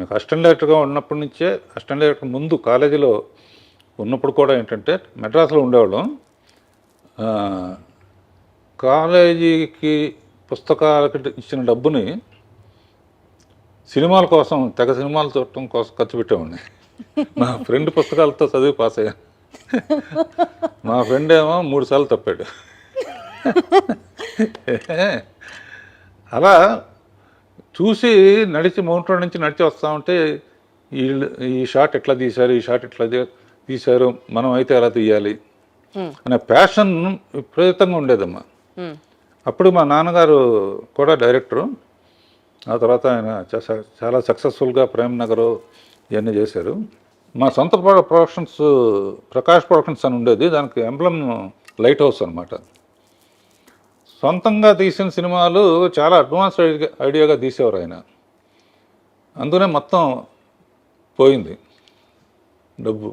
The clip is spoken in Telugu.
నాకు అసిస్టెంట్ డైరెక్టర్గా ఉన్నప్పటి నుంచే, అసిస్టెంట్ డైరెక్టర్ ముందు కాలేజీలో ఉన్నప్పుడు కూడా ఏంటంటే మెడ్రాస్లో ఉండేవాళ్ళం. కాలేజీకి పుస్తకాలకి ఇచ్చిన డబ్బుని సినిమాల కోసం, తెగ సినిమాలు చూడటం కోసం ఖర్చు పెట్టేవాడిని. మా ఫ్రెండ్ పుస్తకాలతో చదివి పాస్ అయ్యాను. మా ఫ్రెండ్ ఏమో 3 సార్లు తప్పాడు. అలా చూసి నడిచి మౌంట్ రోడ్ నుంచి నడిచి వస్తూ ఉంటే ఈ షాట్ ఎట్లా తీశారు, ఈ షాట్ ఎట్లా తీశారు, మనం అయితే ఎలా తీయాలి అనే ప్యాషన్ విపరీతంగా ఉండేదమ్మా. అప్పుడు మా నాన్నగారు కూడా డైరెక్టరు. ఆ తర్వాత ఆయన చాలా సక్సెస్ఫుల్గా ప్రేమ్ నగర్ ఇవన్నీ చేశారు. మా సొంత ప్రొడక్షన్స్ ప్రకాష్ ప్రొడక్షన్స్ అని ఉండేది, దానికి ఎంబ్లమ్ లైట్ హౌస్ అనమాట. సొంతంగా తీసిన సినిమాలు చాలా అడ్వాన్స్ ఐడియాగా తీసేవారు ఆయన. అందుకనే మొత్తం పోయింది డబ్బు.